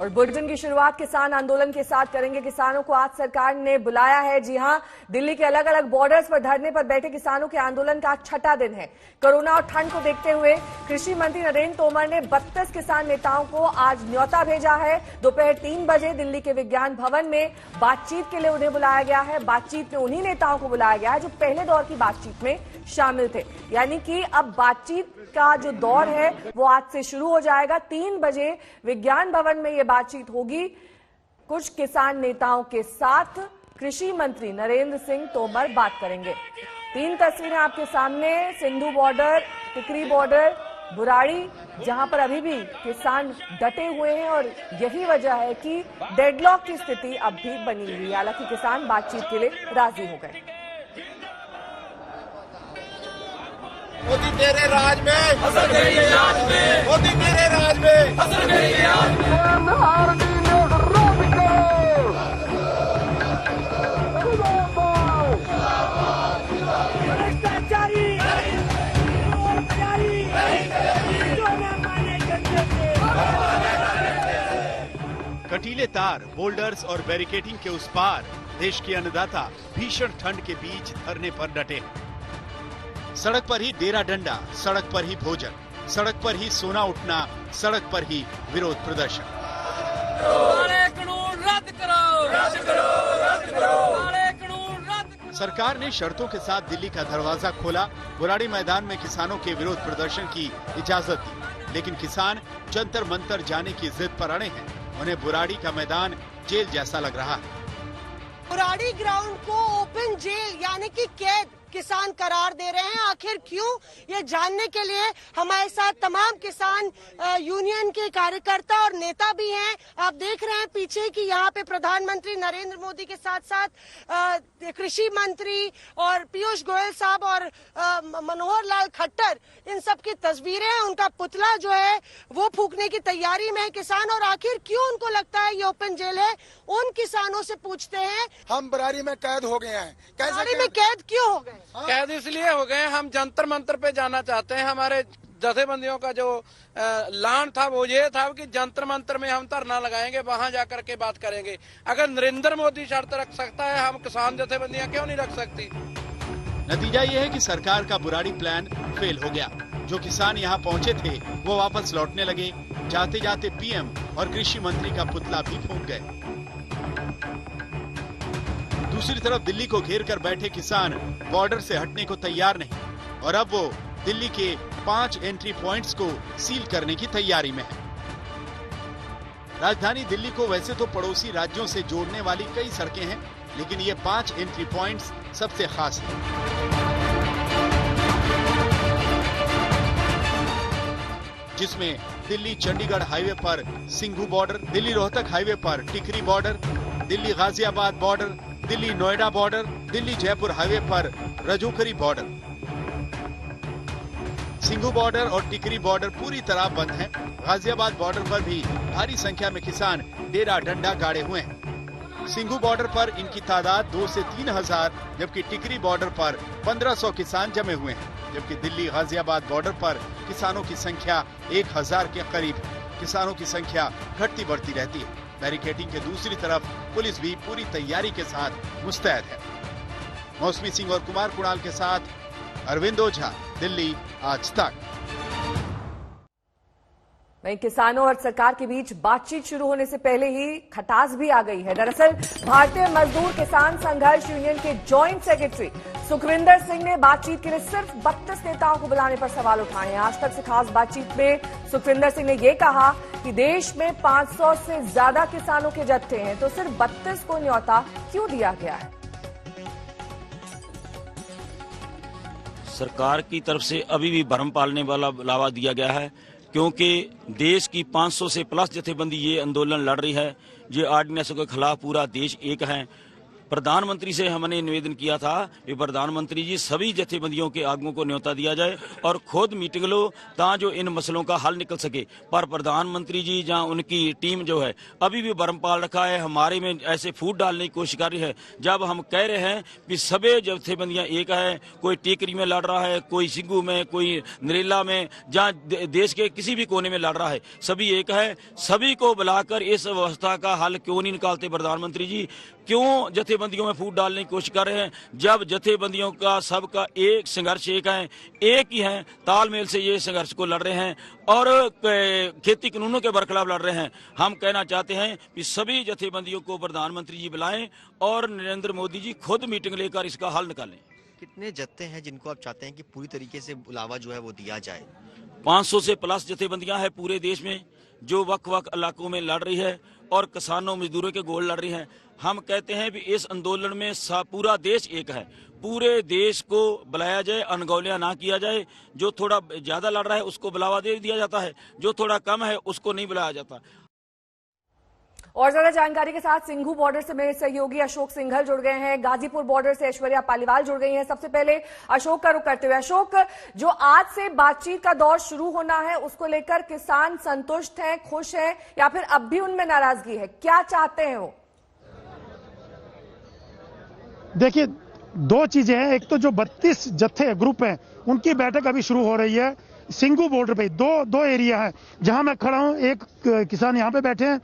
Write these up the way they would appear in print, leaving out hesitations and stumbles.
और बुलेटिन की शुरुआत किसान आंदोलन के साथ करेंगे। किसानों को आज सरकार ने बुलाया है। जी हां, दिल्ली के अलग अलग बॉर्डर्स पर धरने पर बैठे किसानों के आंदोलन का आज छठा दिन है। कोरोना और ठंड को देखते हुए कृषि मंत्री नरेंद्र तोमर ने 32 किसान नेताओं को आज न्योता भेजा है। दोपहर 3 बजे दिल्ली के विज्ञान भवन में बातचीत के लिए उन्हें बुलाया गया है। बातचीत में उन्हीं नेताओं को बुलाया गया है जो पहले दौर की बातचीत में शामिल थे, यानी कि अब बातचीत का जो दौर है वो आज से शुरू हो जाएगा। 3 बजे विज्ञान भवन में ये बातचीत होगी कुछ किसान नेताओं के साथ। कृषि मंत्री नरेंद्र सिंह तोमर बात करेंगे। 3 तस्वीरें आपके सामने, सिंधु बॉर्डर, टिकरी बॉर्डर, बुराड़ी, जहां पर अभी भी किसान डटे हुए हैं और यही वजह है कि डेडलॉक की स्थिति अब भी बनी हुई है। हालांकि किसान बातचीत के लिए राजी हो गए। मोदी तेरे राज में, असर गई आज में, मोदी तेरे राज में, असर गई आज में। कटीले तार, बोल्डर्स और बैरिकेडिंग के उस पार देश के अन्नदाता भीषण ठंड के बीच धरने पर डटे हैं। सड़क पर ही डेरा डंडा, सड़क पर ही भोजन, सड़क पर ही सोना उठना, सड़क पर ही विरोध प्रदर्शन। कानून रद्द करो, रद्द करो, रद्द करो, कानून रद्द। सरकार ने शर्तों के साथ दिल्ली का दरवाजा खोला। बुराड़ी मैदान में किसानों के विरोध प्रदर्शन की इजाजत दी, लेकिन किसान जंतर मंतर जाने की जिद पर अड़े हैं। उन्हें बुराड़ी का मैदान जेल जैसा लग रहा है। बुराड़ी ग्राउंड को ओपन जेल यानी कि कैद किसान करार दे रहे हैं। आखिर क्यों, ये जानने के लिए हमारे साथ तमाम किसान यूनियन के कार्यकर्ता और नेता भी हैं। आप देख रहे हैं पीछे कि यहाँ पे प्रधानमंत्री नरेंद्र मोदी के साथ साथ कृषि मंत्री और पीयूष गोयल साहब और मनोहर लाल खट्टर, इन सब की तस्वीरें हैं। उनका पुतला जो है वो फूकने की तैयारी में है किसान। और आखिर क्यों उनको लगता है ये ओपन जेल है, उन किसानों से पूछते हैं। हम बरारी में कैद हो गए हैं। बरारी में कैद क्यों हो गए? कैद इसलिए हो गए, हम जंतर मंतर पे जाना चाहते हैं। हमारे जथेबंदियों का जो लान था वो ये था कि जंतर मंतर में हम धरना लगाएंगे, वहां जाकर के बात करेंगे। अगर नरेंद्र मोदी शर्त रख सकता है, हम किसान जथेबंदियां क्यों नहीं रख सकती? नतीजा ये है कि सरकार का बुराड़ी प्लान फेल हो गया। जो किसान यहाँ पहुँचे थे वो वापस लौटने लगे। जाते जाते पीएम और कृषि मंत्री का पुतला भी फूंक गए। दूसरी तरफ दिल्ली को घेर कर बैठे किसान बॉर्डर से हटने को तैयार नहीं और अब वो दिल्ली के 5 एंट्री पॉइंट्स को सील करने की तैयारी में है। राजधानी दिल्ली को वैसे तो पड़ोसी राज्यों से जोड़ने वाली कई सड़कें हैं, लेकिन ये 5 एंट्री पॉइंट्स सबसे खास हैं। जिसमें दिल्ली चंडीगढ़ हाईवे पर सिंघू बॉर्डर, दिल्ली रोहतक हाईवे पर Tikri border, Delhi Ghaziabad border, Delhi Noida border, Delhi Jaipur highway पर रजौकरी बॉर्डर। सिंघू बॉर्डर और टिकरी बॉर्डर पूरी तरह बंद हैं। गाजियाबाद बॉर्डर पर भी भारी संख्या में किसान डेरा डंडा गाड़े हुए हैं। सिंघू बॉर्डर पर इनकी तादाद 2 से 3 हजार, जबकि टिकरी बॉर्डर पर 1500 किसान जमे हुए हैं। जबकि दिल्ली गाजियाबाद बॉर्डर पर किसानों की संख्या 1000 के करीब है। किसानों की संख्या घटती बढ़ती रहती है। बैरिकेडिंग के दूसरी तरफ पुलिस भी पूरी तैयारी के साथ मुस्तैद है। मौसमी सिंह और कुमार कुणाल के साथ अरविंद ओझा, दिल्ली आज तक। वहीं किसानों और सरकार के बीच बातचीत शुरू होने से पहले ही खटास भी आ गई है। दरअसल भारतीय मजदूर किसान संघर्ष यूनियन के जॉइंट सेक्रेटरी सुखविंदर सिंह ने बातचीत के लिए सिर्फ 32 नेताओं को बुलाने पर सवाल उठाए हैं। आज तक से खास बातचीत में सुखविंदर सिंह ने यह कहा कि देश में 500 से ज्यादा किसानों के जत्थे हैं, तो सिर्फ 32 को न्योता क्यों दिया गया है? सरकार की तरफ से अभी भी भरम पालने वाला लावा दिया गया है, क्योंकि देश की 500 से प्लस जथेबंदी ये आंदोलन लड़ रही है। ये ऑर्डिनेंस के खिलाफ पूरा देश एक है। प्रधानमंत्री से हमने निवेदन किया था कि प्रधानमंत्री जी सभी जथेबंदियों के आगुओं को न्योता दिया जाए और खुद मीटिंग लो ताकि इन मसलों का हल निकल सके। पर प्रधानमंत्री जी जहां उनकी टीम जो है अभी भी भरम पाल रखा है, हमारे में ऐसे फूट डालने की कोशिश कर रही है। जब हम कह रहे हैं कि सभी जथेबंदियां एक है, कोई टेकरी में लड़ रहा है, कोई सिंगू में, कोई नरेला में, जहां देश के किसी भी कोने में लड़ रहा है, सभी एक है। सभी को बुलाकर इस व्यवस्था का हल क्यों नहीं निकालते प्रधानमंत्री जी? क्यों जथेबंदियों में फूट डालने की कोशिश कर रहे हैं? जब जथेबंदियों का सबका एक संघर्ष एक है, एक ही है, तालमेल से ये संघर्ष को लड़ रहे हैं और खेती कानूनों के बरखिलाफ लड़ रहे हैं। हम कहना चाहते हैं कि सभी जथेबंदियों को प्रधानमंत्री जी बुलाएं और नरेंद्र मोदी जी खुद मीटिंग लेकर इसका हल निकालें। कितने जत्थे हैं जिनको आप चाहते हैं कि पूरी तरीके से बुलावा जो है वो दिया जाए? 500 से प्लस जथेबंदियां हैं पूरे देश में जो वक इलाकों में लड़ रही है और किसानों मजदूरों के गोल लड़ रही है। हम कहते हैं कि इस आंदोलन में पूरा देश एक है, पूरे देश को बुलाया जाए, अनगौलियां ना किया जाए। जो थोड़ा ज्यादा लड़ रहा है उसको बुलावा दे दिया जाता है, जो थोड़ा कम है उसको नहीं बुलाया जाता। और ज्यादा जानकारी के साथ सिंघू बॉर्डर से मेरे सहयोगी अशोक सिंघल जुड़ गए हैं, गाजीपुर बॉर्डर से ऐश्वर्या पालीवाल जुड़ गई हैं। सबसे पहले अशोक का रुख करते हुए, अशोक, जो आज से बातचीत का दौर शुरू होना है उसको लेकर किसान संतुष्ट हैं, खुश हैं या फिर अब भी उनमें नाराजगी है? क्या चाहते हैं वो? देखिए, दो चीजें हैं। एक तो जो 32 जत्थे ग्रुप हैं उनकी बैठक अभी शुरू हो रही है सिंघू बॉर्डर पे। दो एरिया है जहां मैं खड़ा हूं। एक किसान यहां पे बैठे हैं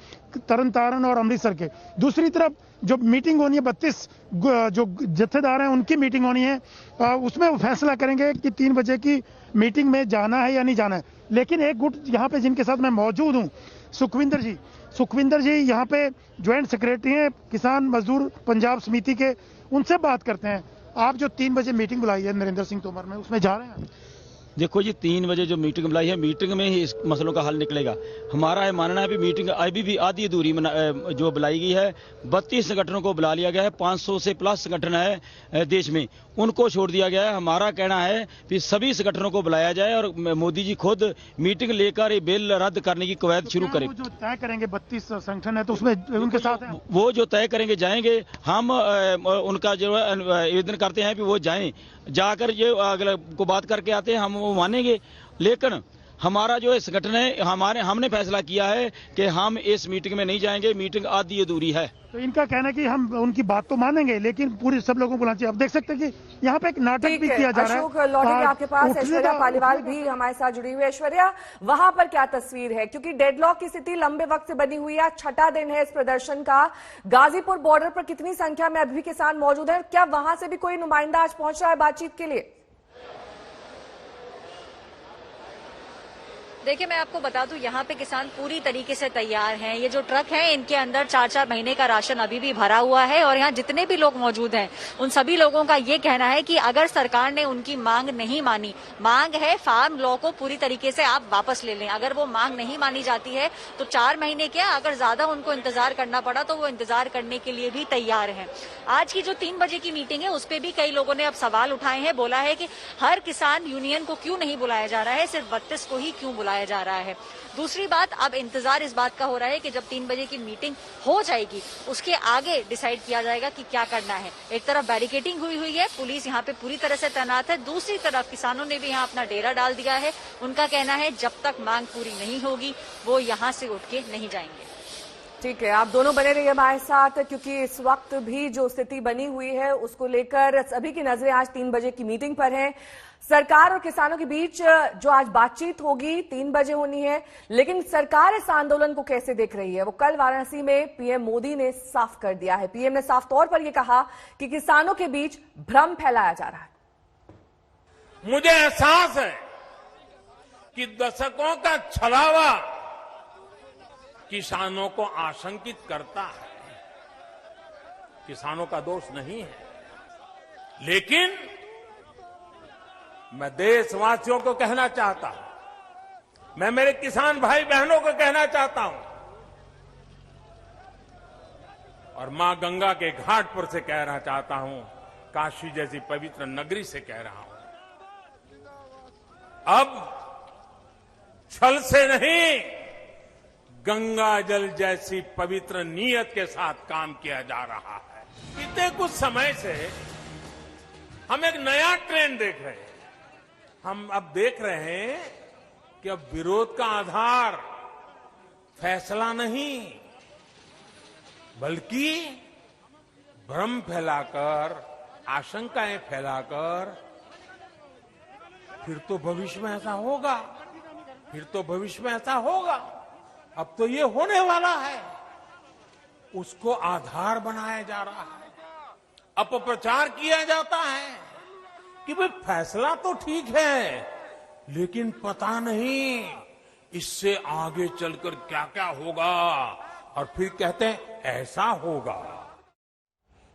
तरन तारण और अमृतसर के। दूसरी तरफ जो मीटिंग होनी है 32 जो जत्थेदार हैं उनकी मीटिंग होनी है, उसमें वो फैसला करेंगे कि 3 बजे की मीटिंग में जाना है या नहीं जाना है। लेकिन एक गुट यहाँ पे जिनके साथ मैं मौजूद हूँ, सुखविंदर जी यहाँ पे ज्वाइंट सेक्रेटरी हैं किसान मजदूर पंजाब समिति के, उनसे बात करते हैं। आप जो 3 बजे मीटिंग बुलाई है नरेंद्र सिंह तोमर में, उसमें जा रहे हैं? देखो जी, 3 बजे जो मीटिंग बुलाई है, मीटिंग में ही इस मसलों का हल निकलेगा। हमारा है मानना है कि मीटिंग अभी भी आधी अधूरी जो बुलाई गई है। 32 संगठनों को बुला लिया गया है, 500 से प्लस संगठन है देश में, उनको छोड़ दिया गया है। हमारा कहना है कि सभी संगठनों को बुलाया जाए और मोदी जी खुद मीटिंग लेकर ये बिल रद्द करने की कवायद शुरू करें। जो तय करेंगे 32 संगठन है तो उसमें उनके साथ है। वो जो तय करेंगे जाएंगे। हम उनका जो निवेदन करते हैं कि वो जाएं, जाकर ये अगले को बात करके आते हैं, हम वो मानेंगे। लेकिन हमारा जो संगठन है, हमने फैसला किया है कि हम इस मीटिंग में नहीं जाएंगे, मीटिंग आधी अधूरी है। तो इनका कहना है कि हम उनकी बात तो मानेंगे लेकिन पूरी सब लोगों को बुलाना चाहिए। अब देख सकते हैं कि यहाँ पे एक नाटक भी किया जा रहा है। अशोक, लौटेंगे आपके पास। ऐश्वर्या पालीवाल भी हमारे साथ जुड़ी हुई है। ऐश्वर्या, वहां पर क्या तस्वीर है? क्योंकि डेडलॉक की स्थिति लंबे वक्त से बनी हुई है, छठा दिन है इस प्रदर्शन का। गाजीपुर बॉर्डर पर कितनी संख्या में अभी भी किसान मौजूद है? क्या वहां से भी कोई नुमाइंदा आज पहुंच रहा है बातचीत के लिए? देखिए, मैं आपको बता दूं, यहाँ पे किसान पूरी तरीके से तैयार हैं। ये जो ट्रक हैं इनके अंदर 4-4 महीने का राशन अभी भी भरा हुआ है और यहाँ जितने भी लोग मौजूद हैं उन सभी लोगों का ये कहना है कि अगर सरकार ने उनकी मांग नहीं मानी, मांग है फार्म लॉ को पूरी तरीके से आप वापस ले लें, अगर वो मांग नहीं मानी जाती है तो 4 महीने क्या, अगर ज्यादा उनको इंतजार करना पड़ा तो वो इंतजार करने के लिए भी तैयार है। आज की जो 3 बजे की मीटिंग है उस पर भी कई लोगों ने अब सवाल उठाए हैं। बोला है कि हर किसान यूनियन को क्यों नहीं बुलाया जा रहा है, सिर्फ 32 को ही क्यों बुलाया जा रहा है। दूसरी बात, अब इंतजार इस बात का हो रहा है कि जब 3 बजे की मीटिंग हो जाएगी उसके आगे डिसाइड किया जाएगा कि क्या करना है। एक तरफ बैरिकेडिंग हुई है, पुलिस यहाँ पे पूरी तरह से तैनात है, दूसरी तरफ किसानों ने भी यहाँ अपना डेरा डाल दिया है। उनका कहना है जब तक मांग पूरी नहीं होगी वो यहाँ से उठ के नहीं जाएंगे। ठीक है, आप दोनों बने रहिए हमारे साथ, क्योंकि इस वक्त भी जो स्थिति बनी हुई है उसको लेकर सभी की नजरें आज 3 बजे की मीटिंग पर हैं। सरकार और किसानों के बीच जो आज बातचीत होगी 3 बजे होनी है, लेकिन सरकार इस आंदोलन को कैसे देख रही है वो कल वाराणसी में पीएम मोदी ने साफ कर दिया है। पीएम ने साफ तौर पर यह कहा कि किसानों के बीच भ्रम फैलाया जा रहा है। मुझे एहसास है कि दशकों का छलावा किसानों को आशंकित करता है। किसानों का दोष नहीं है, लेकिन मैं देशवासियों को कहना चाहता हूं, मैं मेरे किसान भाई बहनों को कहना चाहता हूं और मां गंगा के घाट पर से कहना चाहता हूं, काशी जैसी पवित्र नगरी से कह रहा हूं, अब छल से नहीं, गंगा जल जैसी पवित्र नीयत के साथ काम किया जा रहा है। बीते कुछ समय से हम एक नया ट्रेंड देख रहे हैं। हम अब देख रहे हैं कि अब विरोध का आधार फैसला नहीं बल्कि भ्रम फैलाकर, आशंकाएं फैलाकर फिर तो भविष्य में ऐसा होगा, फिर तो भविष्य में ऐसा होगा, अब तो ये होने वाला है, उसको आधार बनाया जा रहा है। अपप्रचार किया जाता है कि भाई फैसला तो ठीक है लेकिन पता नहीं इससे आगे चलकर क्या क्या होगा, और फिर कहते हैं ऐसा होगा।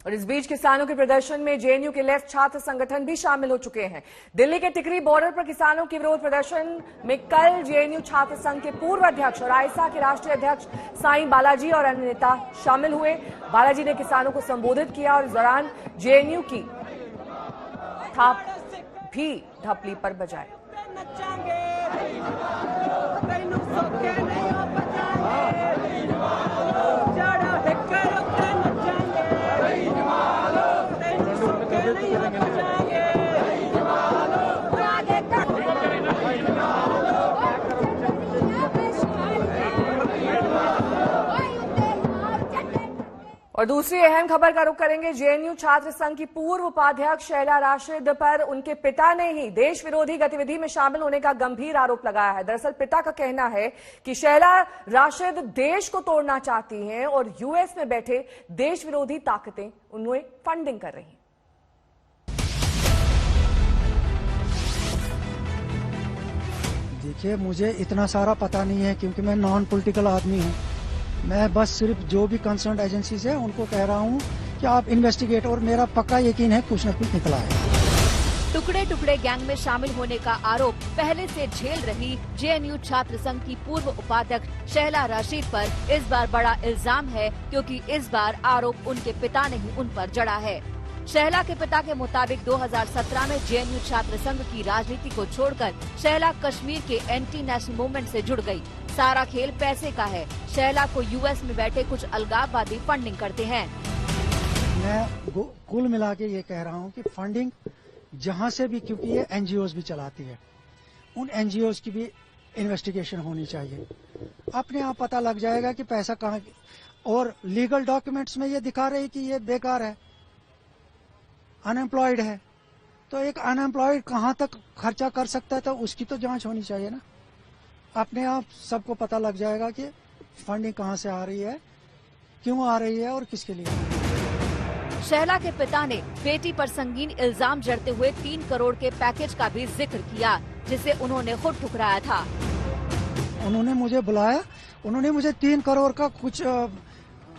और इस बीच किसानों के प्रदर्शन में जेएनयू के लेफ्ट छात्र संगठन भी शामिल हो चुके हैं। दिल्ली के टिकरी बॉर्डर पर किसानों के विरोध प्रदर्शन में कल जेएनयू छात्र संघ के पूर्व अध्यक्ष और आईसा के राष्ट्रीय अध्यक्ष साईं बालाजी और अन्य नेता शामिल हुए। बालाजी ने किसानों को संबोधित किया और इस दौरान जेएनयू की थाप भी ढपली पर बजाई। और दूसरी अहम खबर का रुख करेंगे। जेएनयू छात्र संघ की पूर्व उपाध्यक्ष शैला राशिद पर उनके पिता ने ही देश विरोधी गतिविधि में शामिल होने का गंभीर आरोप लगाया है। दरअसल पिता का कहना है कि शैला राशिद देश को तोड़ना चाहती हैं और यूएस में बैठे देश विरोधी ताकतें उन्हें फंडिंग कर रही हैं। देखिए, मुझे इतना सारा पता नहीं है क्योंकि मैं नॉन पॉलिटिकल आदमी हूँ। मैं बस सिर्फ जो भी कंसर्न एजेंसीज है उनको कह रहा हूँ कि आप इन्वेस्टिगेट, और मेरा पक्का यकीन है कुछ न कुछ निकला है। टुकड़े टुकड़े गैंग में शामिल होने का आरोप पहले से झेल रही जेएनयू छात्र संघ की पूर्व उपाध्यक्ष शैला राशिद पर इस बार बड़ा इल्जाम है, क्योंकि इस बार आरोप उनके पिता ने ही उन पर जड़ा है। शैला के पिता के मुताबिक 2017 में जेएनयू छात्र संघ की राजनीति को छोड़कर शैला कश्मीर के एंटी नेशनल मूवमेंट से जुड़ गई। सारा खेल पैसे का है। शैला को यूएस में बैठे कुछ अलगाववादी फंडिंग करते हैं। मैं कुल मिला के ये कह रहा हूँ कि फंडिंग जहाँ से भी, क्योंकि ये एनजीओज भी चलाती है, उन एनजीओज की भी इन्वेस्टिगेशन होनी चाहिए। अपने आप पता लग जाएगा कि पैसा कहाँ, और लीगल डॉक्यूमेंट्स में ये दिखा रहे कि ये बेकार है, अनएम्प्लॉयड है, तो एक अनएम्प्लॉयड कहाँ तक खर्चा कर सकता है, तो उसकी तो जांच होनी चाहिए ना। अपने आप सबको पता लग जाएगा कि फंडिंग कहाँ से आ रही है, क्यों आ रही है और किसके लिए। शैला के पिता ने बेटी पर संगीन इल्जाम जड़ते हुए 3 करोड़ के पैकेज का भी जिक्र किया, जिसे उन्होंने खुद ठुकराया था। उन्होंने मुझे बुलाया, उन्होंने मुझे 3 करोड़ का कुछ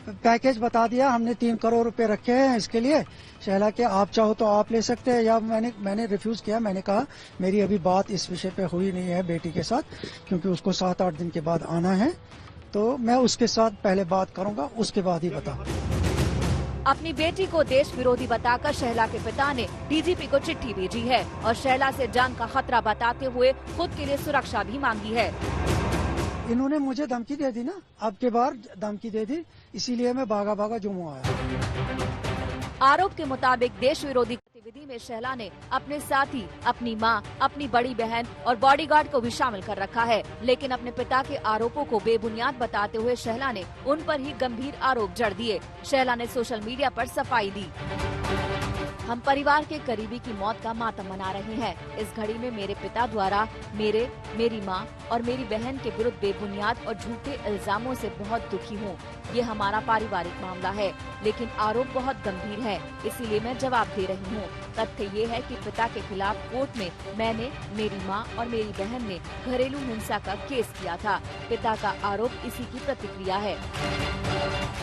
पैकेज बता दिया, हमने 3 करोड़ रुपए रखे हैं इसके लिए। शैला के आप चाहो तो आप ले सकते हैं, या मैंने रिफ्यूज किया। मैंने कहा मेरी अभी बात इस विषय पे हुई नहीं है बेटी के साथ, क्योंकि उसको 7-8 दिन के बाद आना है, तो मैं उसके साथ पहले बात करूंगा, उसके बाद ही बता। अपनी बेटी को देश विरोधी बताकर शैला के पिता ने डीजीपी को चिट्ठी भेजी है और शैला से जान का खतरा बताते हुए खुद के लिए सुरक्षा भी मांगी है। इन्होंने मुझे धमकी दे दी ना, अब के बार धमकी दे दी, इसीलिए मैं भागा भागा जम्मू आया। आरोप के मुताबिक देश विरोधी गतिविधि में शैला ने अपने साथी, अपनी मां, अपनी बड़ी बहन और बॉडीगार्ड को भी शामिल कर रखा है। लेकिन अपने पिता के आरोपों को बेबुनियाद बताते हुए शैला ने उन पर ही गंभीर आरोप जड़ दिए। शैला ने सोशल मीडिया पर सफाई दी। हम परिवार के करीबी की मौत का मातम मना रहे हैं। इस घड़ी में मेरे पिता द्वारा मेरी मां और मेरी बहन के विरुद्ध बेबुनियाद और झूठे इल्जामों से बहुत दुखी हूं। ये हमारा पारिवारिक मामला है, लेकिन आरोप बहुत गंभीर है, इसीलिए मैं जवाब दे रही हूं। तथ्य ये है कि पिता के खिलाफ कोर्ट में मैंने, मेरी मां और मेरी बहन ने घरेलू हिंसा का केस किया था। पिता का आरोप इसी की प्रतिक्रिया है।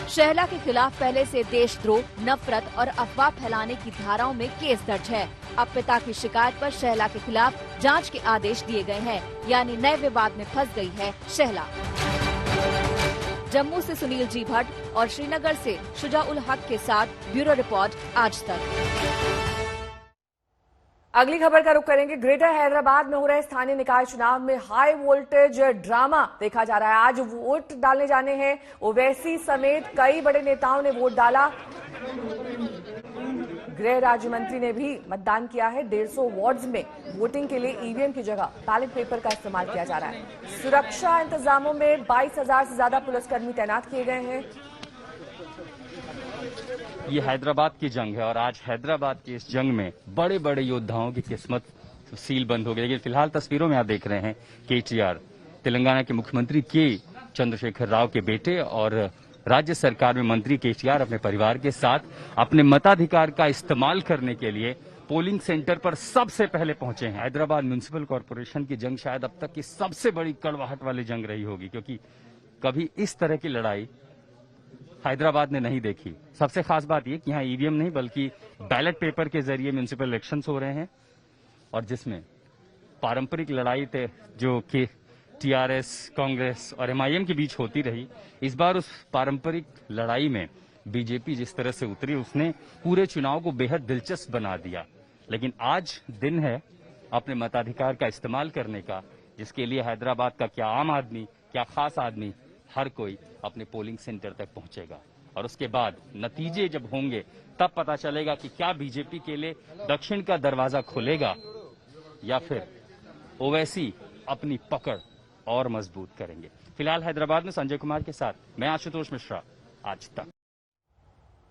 शैला के खिलाफ पहले से देशद्रोह, नफरत और अफवाह फैलाने की धाराओं में केस दर्ज है। अब पिता की शिकायत पर शैला के खिलाफ जांच के आदेश दिए गए हैं, यानी नए विवाद में फंस गई है शैला। जम्मू से सुनील जी भट्ट और श्रीनगर से शुजाउल हक के साथ ब्यूरो रिपोर्ट आज तक। अगली खबर का रुख करेंगे। ग्रेटर हैदराबाद में हो रहे स्थानीय निकाय चुनाव में हाई वोल्टेज ड्रामा देखा जा रहा है। आज वोट डालने जाने हैं। ओवैसी समेत कई बड़े नेताओं ने वोट डाला। गृह राज्य मंत्री ने भी मतदान किया है। 150 वार्ड्स में वोटिंग के लिए ईवीएम की जगह बैलेट पेपर का इस्तेमाल किया जा रहा है। सुरक्षा इंतजामों में 22,000 से ज्यादा पुलिसकर्मी तैनात किए गए हैं। ये हैदराबाद की जंग है और आज हैदराबाद की इस जंग में बड़े बड़े योद्धाओं की किस्मत सील बंद हो गई। लेकिन फिलहाल तस्वीरों में आप देख रहे हैं केटीआर, तेलंगाना के मुख्यमंत्री के चंद्रशेखर राव के बेटे और राज्य सरकार में मंत्री केटीआर अपने परिवार के साथ अपने मताधिकार का इस्तेमाल करने के लिए पोलिंग सेंटर पर सबसे पहले पहुंचे हैं। हैदराबाद म्युनिसिपल कॉर्पोरेशन की जंग शायद अब तक की सबसे बड़ी कड़वाहट वाली जंग रही होगी, क्योंकि कभी इस तरह की लड़ाई हैदराबाद ने नहीं देखी। सबसे खास बात यह कि यहाँ ईवीएम नहीं बल्कि बैलेट पेपर के जरिए म्युनिसिपल इलेक्शंस हो रहे हैं और जिसमें पारंपरिक लड़ाई थे जो कि टीआरएस, कांग्रेस और एमआईएम के बीच होती रही, इस बार उस पारंपरिक लड़ाई में बीजेपी जिस तरह से उतरी उसने पूरे चुनाव को बेहद दिलचस्प बना दिया। लेकिन आज दिन है अपने मताधिकार का इस्तेमाल करने का, जिसके लिए हैदराबाद का क्या आम आदमी, क्या खास आदमी, हर कोई अपने पोलिंग सेंटर तक पहुंचेगा और उसके बाद नतीजे जब होंगे तब पता चलेगा कि क्या बीजेपी के लिए दक्षिण का दरवाजा खुलेगा या फिर ओवैसी अपनी पकड़ और मजबूत करेंगे। फिलहाल हैदराबाद में संजय कुमार के साथ मैं आशुतोष मिश्रा, आज तक।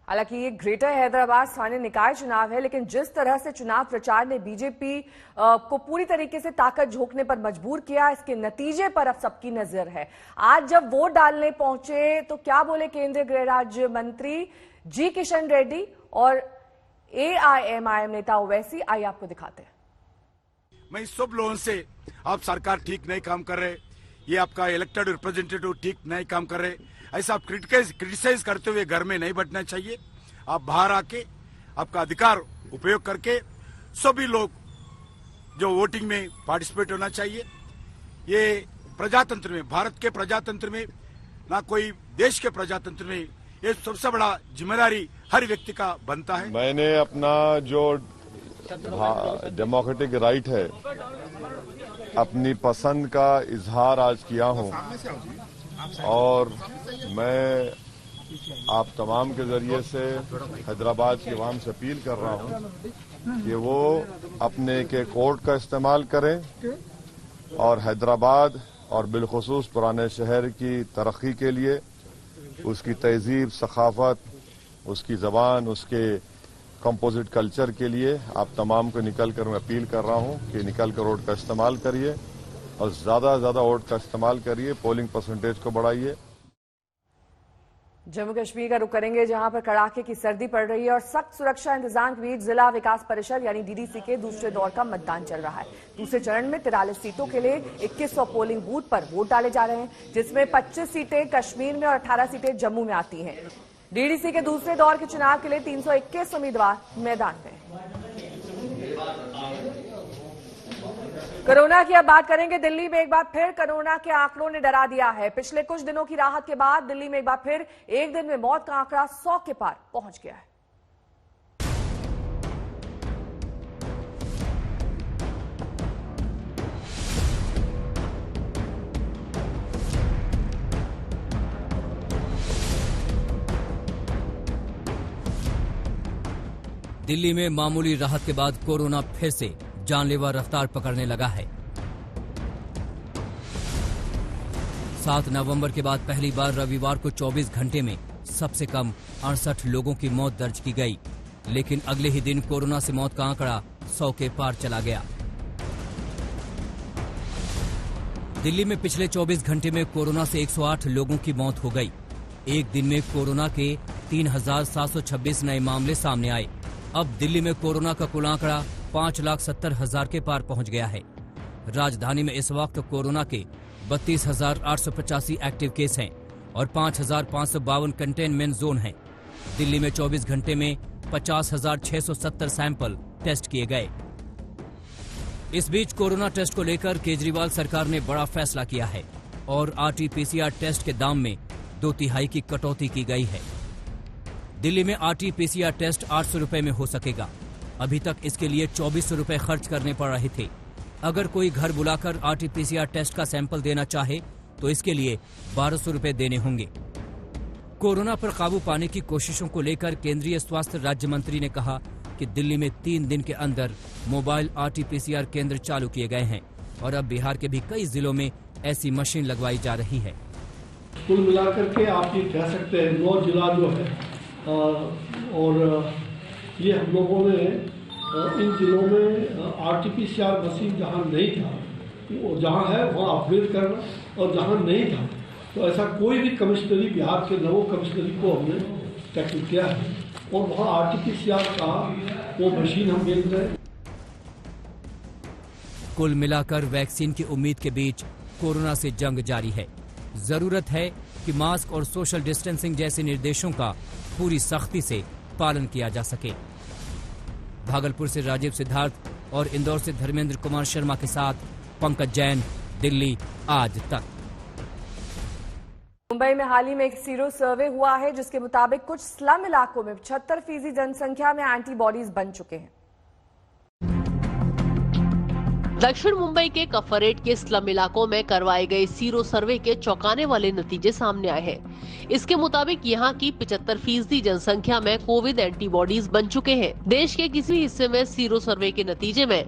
हालांकि ये ग्रेटर हैदराबाद स्थानीय निकाय चुनाव है, लेकिन जिस तरह से चुनाव प्रचार ने बीजेपी को पूरी तरीके से ताकत झोंकने पर मजबूर किया, इसके नतीजे पर अब सबकी नजर है। आज जब वोट डालने पहुंचे तो क्या बोले केंद्रीय गृह राज्य मंत्री जी किशन रेड्डी और एआईएमआईएम नेता ओवैसी, आइए आपको दिखाते हैं। मैं सब लोगों से, आप सरकार ठीक नहीं काम कर रहे, ये आपका इलेक्टेड रिप्रेजेंटेटिव ठीक नहीं काम कर रहे, ऐसा आप क्रिटिसाइज करते हुए घर में नहीं बैठना चाहिए। आप बाहर आके आपका अधिकार उपयोग करके सभी लोग जो वोटिंग में पार्टिसिपेट होना चाहिए। ये प्रजातंत्र में, भारत के प्रजातंत्र में, ना कोई देश के प्रजातंत्र में, ये सबसे बड़ा जिम्मेदारी हर व्यक्ति का बनता है। मैंने अपना जो डेमोक्रेटिक राइट है, अपनी पसंद का इजहार आज किया हूं और मैं आप तमाम के जरिए से हैदराबाद की आवाम से अपील कर रहा हूं कि वो अपने के कोर्ट का इस्तेमाल करें और हैदराबाद और बिलखुसूस पुराने शहर की तरक्की के लिए, उसकी तहजीब, सखाफत, उसकी जबान, उसके कंपोजिट कल्चर के लिए आप तमाम को निकल कर मैं अपील कर रहा हूं कि निकल कर वोट का इस्तेमाल करिए और ज्यादा से ज्यादा वोट का इस्तेमाल करिए, पोलिंग परसेंटेज को बढ़ाइए। जम्मू कश्मीर का रुख करेंगे, जहां पर कड़ाके की सर्दी पड़ रही है और सख्त सुरक्षा इंतजाम के बीच जिला विकास परिषद यानी डीडीसी के दूसरे दौर का मतदान चल रहा है। दूसरे चरण में 43 सीटों के लिए 2100 पोलिंग बूथ पर वोट डाले जा रहे हैं, जिसमें 25 सीटें कश्मीर में और 18 सीटें जम्मू में आती हैं। डीडीसी के दूसरे दौर के चुनाव के लिए 321 उम्मीदवार मैदान में। कोरोना की अब बात करेंगे। दिल्ली में एक बार फिर कोरोना के आंकड़ों ने डरा दिया है। पिछले कुछ दिनों की राहत के बाद दिल्ली में एक बार फिर एक दिन में मौत का आंकड़ा 100 के पार पहुंच गया है। दिल्ली में मामूली राहत के बाद कोरोना फिर से जानलेवा रफ्तार पकड़ने लगा है। 7 नवंबर के बाद पहली बार रविवार को 24 घंटे में सबसे कम 68 लोगों की मौत दर्ज की गई, लेकिन अगले ही दिन कोरोना से मौत का आंकड़ा 100 के पार चला गया। दिल्ली में पिछले 24 घंटे में कोरोना से 108 लोगों की मौत हो गई। एक दिन में कोरोना के 3,726 नए मामले सामने आए। अब दिल्ली में कोरोना का कुल आंकड़ा 5,70,000 के पार पहुंच गया है। राजधानी में इस वक्त कोरोना के 32,885 एक्टिव केस हैं और 5,552 कंटेनमेंट जोन हैं। दिल्ली में 24 घंटे में 50,670 सैंपल टेस्ट किए गए। इस बीच कोरोना टेस्ट को लेकर केजरीवाल सरकार ने बड़ा फैसला किया है और आरटी-पीसीआर टेस्ट के दाम में 2/3 की कटौती की गई है। दिल्ली में आरटी-पीसीआर टेस्ट 800 रुपए में हो सकेगा। अभी तक इसके लिए 2400 रुपए खर्च करने पड़ रहे थे। अगर कोई घर बुलाकर आरटी-पीसीआर टेस्ट का सैंपल देना चाहे तो इसके लिए 1200 रुपए देने होंगे। कोरोना पर काबू पाने की कोशिशों को लेकर केंद्रीय स्वास्थ्य राज्य मंत्री ने कहा कि दिल्ली में 3 दिन के अंदर मोबाइल RT-PCR केंद्र चालू किए गए हैं और अब बिहार के भी कई जिलों में ऐसी मशीन लगवाई जा रही है। कुल मिलाकर के आप ये कह सकते हैं 9 जिला जो है और ये हम लोगों ने इन जिलों में RT-PCR मशीन जहाँ नहीं था और जहाँ है वहाँ अपग्रेड करना और जहाँ नहीं था तो ऐसा कोई भी कमिश्नरी बिहार के 9 कमिश्नरी को हमने टैकल किया है और वहाँ RT-PCR का वो मशीन हम भेज रहे हैं। कुल मिलाकर वैक्सीन की उम्मीद के बीच कोरोना से जंग जारी है। जरूरत है कि मास्क और सोशल डिस्टेंसिंग जैसे निर्देशों का पूरी सख्ती से पालन किया जा सके। भागलपुर से राजीव सिद्धार्थ और इंदौर से धर्मेंद्र कुमार शर्मा के साथ पंकज जैन, दिल्ली आज तक। मुंबई में हाल ही में एक सीरो सर्वे हुआ है जिसके मुताबिक कुछ स्लम इलाकों में 75% जनसंख्या में एंटीबॉडीज बन चुके हैं। दक्षिण मुंबई के कफरेट के स्लम इलाकों में करवाए गए सीरो सर्वे के चौंकाने वाले नतीजे सामने आए हैं। इसके मुताबिक यहाँ की 75% जनसंख्या में कोविड एंटीबॉडीज बन चुके हैं। देश के किसी हिस्से में सीरो सर्वे के नतीजे में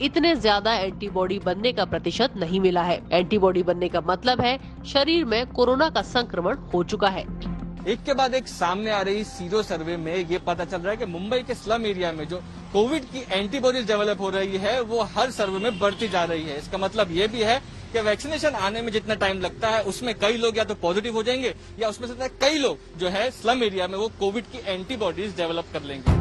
इतने ज्यादा एंटीबॉडी बनने का प्रतिशत नहीं मिला है। एंटीबॉडी बनने का मतलब है शरीर में कोरोना का संक्रमण हो चुका है। एक के बाद एक सामने आ रही सीरो सर्वे में ये पता चल रहा है कि मुंबई के स्लम एरिया में जो कोविड की एंटीबॉडीज डेवलप हो रही है वो हर सर्वे में बढ़ती जा रही है। इसका मतलब ये भी है कि वैक्सीनेशन आने में जितना टाइम लगता है उसमें कई लोग या तो पॉजिटिव हो जाएंगे या उसमें से कई लोग जो है स्लम एरिया में वो कोविड की एंटीबॉडीज डेवलप कर लेंगे।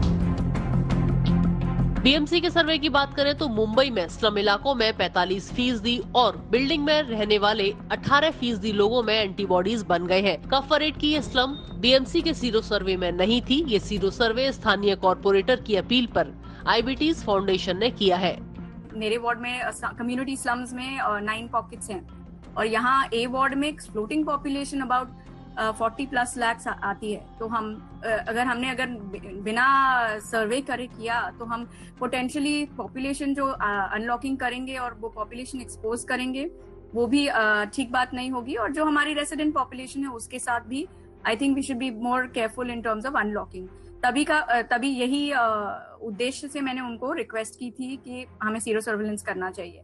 बीएमसी के सर्वे की बात करें तो मुंबई में स्लम इलाकों में 45% और बिल्डिंग में रहने वाले 18% लोगों में एंटीबॉडीज बन गए हैं। कफरेट की ये स्लम बीएमसी के सीरो सर्वे में नहीं थी। ये सीरो सर्वे स्थानीय कॉर्पोरेटर की अपील पर IBTs फाउंडेशन ने किया है। मेरे वार्ड में कम्युनिटी स्लम्स में 9 पॉकेट्स हैं और यहाँ A वार्ड में फ्लोटिंग पॉपुलेशन अबाउट 40+ लाख आती है। तो हम अगर बिना सर्वे किया तो हम पोटेंशियली पॉपुलेशन जो अनलॉकिंग करेंगे और वो पॉपुलेशन एक्सपोज करेंगे वो भी ठीक बात नहीं होगी। और जो हमारी रेसिडेंट पॉपुलेशन है उसके साथ भी I think we should be more careful in terms of unlocking. तभी यही उद्देश्य से मैंने उनको रिक्वेस्ट की थी कि हमें सीरो सर्विलेंस करना चाहिए।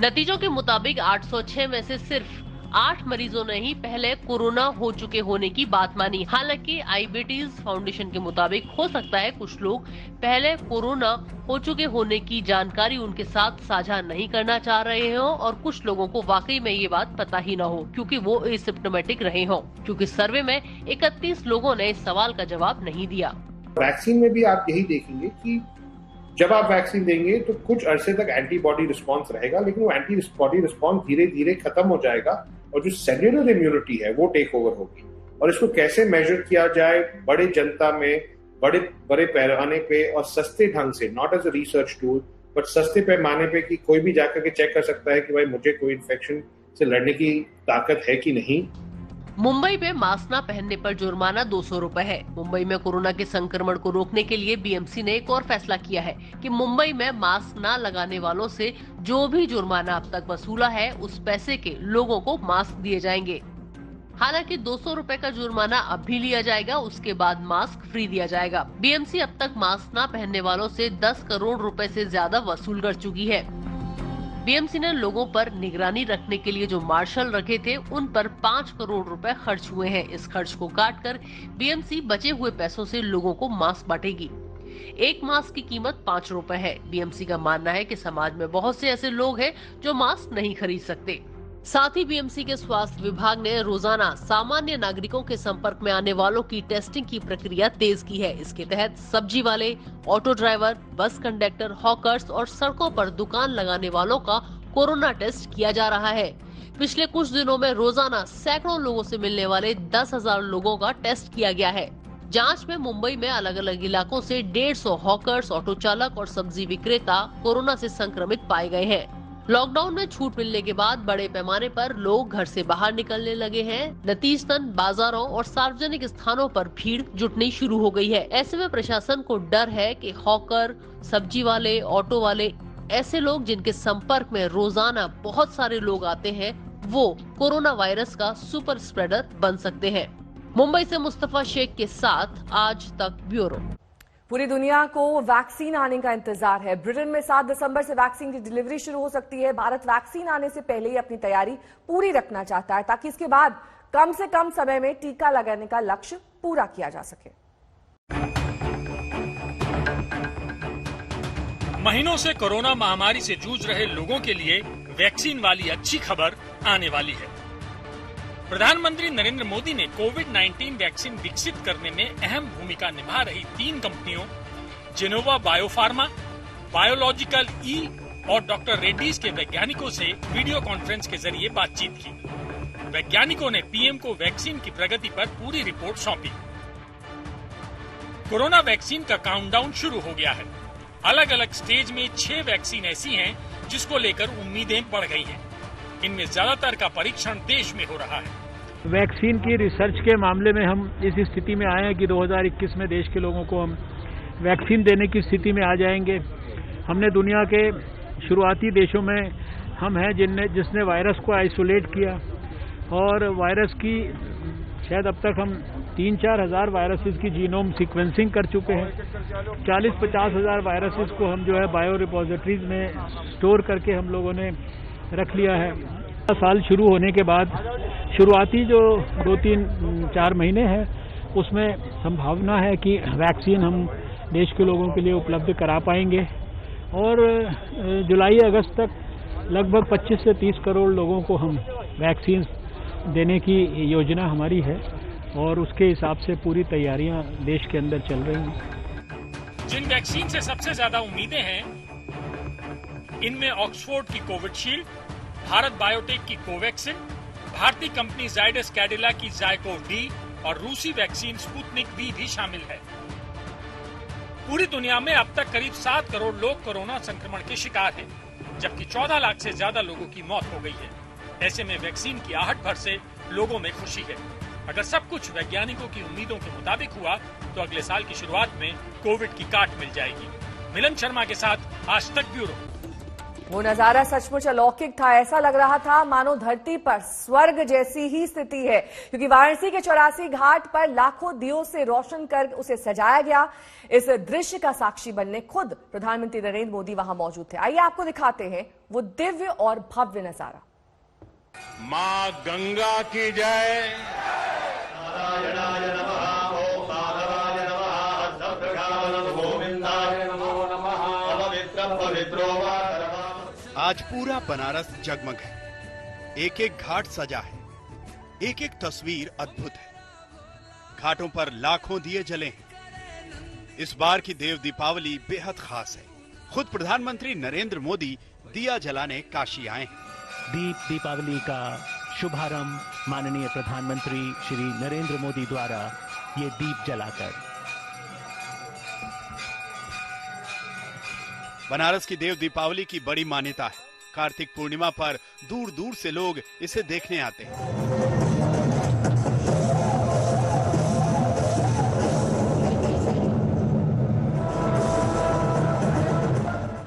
नतीजों के मुताबिक 806 में से सिर्फ 8 मरीजों ने ही पहले कोरोना हो चुके होने की बात मानी। हालांकि IBTs फाउंडेशन के मुताबिक हो सकता है कुछ लोग पहले कोरोना हो चुके होने की जानकारी उनके साथ साझा नहीं करना चाह रहे हों और कुछ लोगों को वाकई में ये बात पता ही न हो क्योंकि वो एसिम्प्टोमेटिक रहे हों। क्योंकि सर्वे में 31 लोगों ने इस सवाल का जवाब नहीं दिया। वैक्सीन में भी आप यही देखेंगे कि जब आप वैक्सीन देंगे तो कुछ अरसे तक एंटीबॉडी रिस्पांस रहेगा, लेकिन वो एंटीबॉडी रिस्पांस धीरे धीरे खत्म हो जाएगा और जो सेल्युलर इम्यूनिटी है वो टेक ओवर होगी। और इसको कैसे मेजर किया जाए बड़े जनता में, बड़े पैमाने पे और सस्ते ढंग से, not as a research tool but सस्ते पैमाने पे कि कोई भी जाकर के चेक कर सकता है कि भाई मुझे कोई इन्फेक्शन से लड़ने की ताकत है कि नहीं। मुंबई में मास्क न पहनने पर जुर्माना 200 रुपए है। मुंबई में कोरोना के संक्रमण को रोकने के लिए बीएमसी ने एक और फैसला किया है कि मुंबई में मास्क न लगाने वालों से जो भी जुर्माना अब तक वसूला है उस पैसे के लोगों को मास्क दिए जाएंगे। हालांकि 200 रुपए का जुर्माना अब भी लिया जाएगा, उसके बाद मास्क फ्री दिया जाएगा। बीएमसी अब तक मास्क न पहनने वालों से 10 करोड़ रुपए से ज्यादा वसूल कर चुकी है। बीएमसी ने लोगों पर निगरानी रखने के लिए जो मार्शल रखे थे उन पर 5 करोड़ रुपए खर्च हुए हैं। इस खर्च को काटकर बीएमसी बचे हुए पैसों से लोगों को मास्क बांटेगी। एक मास्क की कीमत 5 रुपए है। बीएमसी का मानना है कि समाज में बहुत से ऐसे लोग हैं जो मास्क नहीं खरीद सकते। साथ ही बीएमसी के स्वास्थ्य विभाग ने रोजाना सामान्य नागरिकों के संपर्क में आने वालों की टेस्टिंग की प्रक्रिया तेज की है। इसके तहत सब्जी वाले, auto driver, bus conductor, hawkers और सड़कों पर दुकान लगाने वालों का कोरोना टेस्ट किया जा रहा है। पिछले कुछ दिनों में रोजाना सैकड़ों लोगों से मिलने वाले 10,000 लोगों का टेस्ट किया गया है। जांच में मुंबई में अलग अलग इलाकों से 150 हॉकर्स, ऑटो चालक और सब्जी विक्रेता कोरोना से संक्रमित पाए गए हैं। लॉकडाउन में छूट मिलने के बाद बड़े पैमाने पर लोग घर से बाहर निकलने लगे हैं। नतीजतन बाजारों और सार्वजनिक स्थानों पर भीड़ जुटनी शुरू हो गई है। ऐसे में प्रशासन को डर है कि हॉकर, सब्जी वाले, ऑटो वाले, ऐसे लोग जिनके संपर्क में रोजाना बहुत सारे लोग आते हैं वो कोरोना वायरस का सुपर स्प्रेडर बन सकते हैं। मुंबई से मुस्तफा शेख के साथ आज तक ब्यूरो। पूरी दुनिया को वैक्सीन आने का इंतजार है। ब्रिटेन में 7 दिसंबर से वैक्सीन की डिलीवरी शुरू हो सकती है। भारत वैक्सीन आने से पहले ही अपनी तैयारी पूरी रखना चाहता है ताकि इसके बाद कम से कम समय में टीका लगाने का लक्ष्य पूरा किया जा सके। महीनों से कोरोना महामारी से जूझ रहे लोगों के लिए वैक्सीन वाली अच्छी खबर आने वाली है। प्रधानमंत्री नरेंद्र मोदी ने कोविड-19 वैक्सीन विकसित करने में अहम भूमिका निभा रही 3 कंपनियों जेनोवा बायोफार्मा, बायोलॉजिकल ई और डॉक्टर रेड्डीज के वैज्ञानिकों से वीडियो कॉन्फ्रेंस के जरिए बातचीत की। वैज्ञानिकों ने पीएम को वैक्सीन की प्रगति पर पूरी रिपोर्ट सौंपी। कोरोना वैक्सीन का काउंटडाउन शुरू हो गया है। अलग अलग स्टेज में 6 वैक्सीन ऐसी हैं जिसको लेकर उम्मीदें बढ़ गई हैं। इनमें ज्यादातर का परीक्षण देश में हो रहा है। वैक्सीन की रिसर्च के मामले में हम इस स्थिति में आए हैं कि 2021 में देश के लोगों को हम वैक्सीन देने की स्थिति में आ जाएंगे। हमने दुनिया के शुरुआती देशों में हम हैं जिसने वायरस को आइसोलेट किया और वायरस की शायद अब तक हम 3-4 हज़ार वायरसेस की जीनोम सीक्वेंसिंग कर चुके हैं। 40-50 हज़ार वायरसेस को हम जो है बायो रिपोजिटरीज में स्टोर करके हम लोगों ने रख लिया है। साल शुरू होने के बाद शुरुआती जो 2-3-4 महीने हैं उसमें संभावना है कि वैक्सीन हम देश के लोगों के लिए उपलब्ध करा पाएंगे और जुलाई अगस्त तक लगभग 25 से 30 करोड़ लोगों को हम वैक्सीन देने की योजना हमारी है और उसके हिसाब से पूरी तैयारियां देश के अंदर चल रही हैं। जिन वैक्सीन से सबसे ज्यादा उम्मीदें हैं इनमें ऑक्सफोर्ड की कोविशील्ड, भारत बायोटेक की कोवैक्सिन, भारतीय कंपनी जायडस कैडिला की जायकोव-डी और रूसी वैक्सीन स्पुतनिक वी भी शामिल है। पूरी दुनिया में अब तक करीब 7 करोड़ लोग कोरोना संक्रमण के शिकार हैं, जबकि 14 लाख से ज्यादा लोगों की मौत हो गई है। ऐसे में वैक्सीन की आहट भर से लोगों में खुशी है। अगर सब कुछ वैज्ञानिकों की उम्मीदों के मुताबिक हुआ तो अगले साल की शुरुआत में कोविड की काट मिल जाएगी। मिलन शर्मा के साथ आज तक ब्यूरो। वो नजारा सचमुच अलौकिक था। ऐसा लग रहा था मानो धरती पर स्वर्ग जैसी ही स्थिति है, क्योंकि वाराणसी के 84 घाट पर लाखों दियों से रोशन कर उसे सजाया गया। इस दृश्य का साक्षी बनने खुद प्रधानमंत्री नरेंद्र मोदी वहां मौजूद थे। आइए आपको दिखाते हैं वो दिव्य और भव्य नजारा। मां गंगा की जय। आज पूरा बनारस जगमग है। एक एक घाट सजा है, एक एक तस्वीर अद्भुत है। घाटों पर लाखों दिए जले हैं। इस बार की देव दीपावली बेहद खास है। खुद प्रधानमंत्री नरेंद्र मोदी दिया जलाने काशी आए हैं। दीप दीपावली का शुभारंभ माननीय प्रधानमंत्री श्री नरेंद्र मोदी द्वारा ये दीप जलाकर। बनारस की देव दीपावली की बड़ी मान्यता है। कार्तिक पूर्णिमा पर दूर दूर से लोग इसे देखने आते हैं।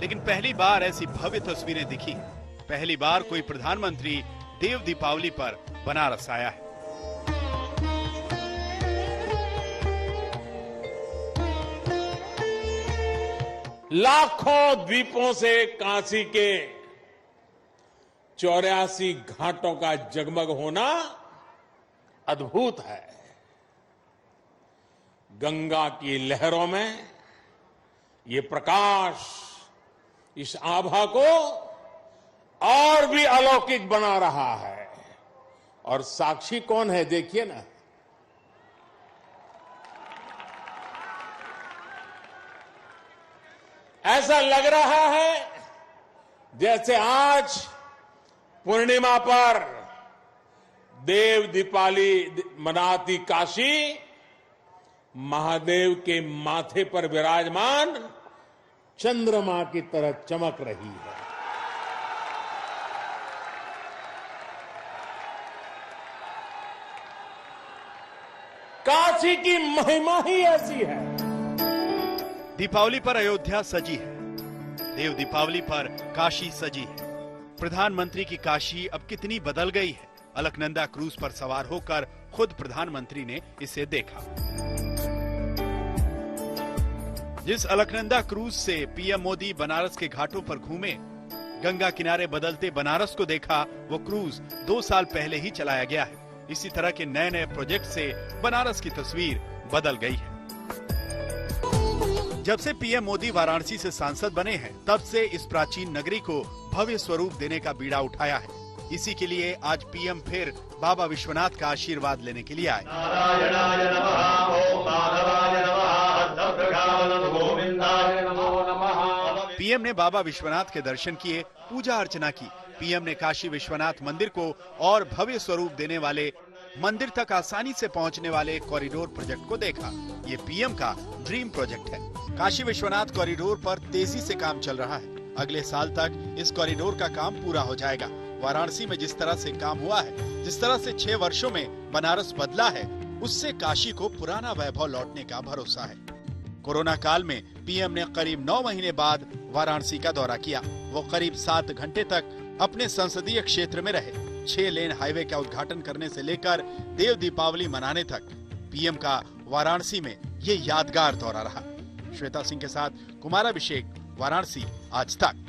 लेकिन पहली बार ऐसी भव्य तस्वीरें दिखी। पहली बार कोई प्रधानमंत्री देव दीपावली पर बनारस आया है। लाखों द्वीपों से काशी के 84 घाटों का जगमग होना अद्भुत है। गंगा की लहरों में ये प्रकाश इस आभा को और भी अलौकिक बना रहा है। और साक्षी कौन है देखिए ना। ऐसा लग रहा है जैसे आज पूर्णिमा पर देव दीपावली मनाती काशी महादेव के माथे पर विराजमान चंद्रमा की तरह चमक रही है। काशी की महिमा ही ऐसी है। दीपावली पर अयोध्या सजी है, देव दीपावली पर काशी सजी है। प्रधानमंत्री की काशी अब कितनी बदल गई है। अलकनंदा क्रूज पर सवार होकर खुद प्रधानमंत्री ने इसे देखा। जिस अलकनंदा क्रूज से पीएम मोदी बनारस के घाटों पर घूमे, गंगा किनारे बदलते बनारस को देखा, वो क्रूज 2 साल पहले ही चलाया गया है। इसी तरह के नए नए प्रोजेक्ट से बनारस की तस्वीर बदल गई है। जब से पीएम मोदी वाराणसी से सांसद बने हैं, तब से इस प्राचीन नगरी को भव्य स्वरूप देने का बीड़ा उठाया है। इसी के लिए आज पीएम फिर बाबा विश्वनाथ का आशीर्वाद लेने के लिए आए। पीएम ने बाबा विश्वनाथ के दर्शन किए, पूजा अर्चना की। पीएम ने काशी विश्वनाथ मंदिर को और भव्य स्वरूप देने वाले, मंदिर तक आसानी से पहुंचने वाले कॉरिडोर प्रोजेक्ट को देखा। ये पीएम का ड्रीम प्रोजेक्ट है। काशी विश्वनाथ कॉरिडोर पर तेजी से काम चल रहा है। अगले साल तक इस कॉरिडोर का काम पूरा हो जाएगा। वाराणसी में जिस तरह से काम हुआ है, जिस तरह से 6 वर्षों में बनारस बदला है, उससे काशी को पुराना वैभव लौटने का भरोसा है। कोरोना काल में पीएम ने करीब 9 महीने बाद वाराणसी का दौरा किया। वो करीब 7 घंटे तक अपने संसदीय क्षेत्र में रहे। 6 लेन हाईवे का उद्घाटन करने से लेकर देव दीपावली मनाने तक पीएम का वाराणसी में ये यादगार दौरा रहा। श्वेता सिंह के साथ कुमार अभिषेक, वाराणसी, आज तक।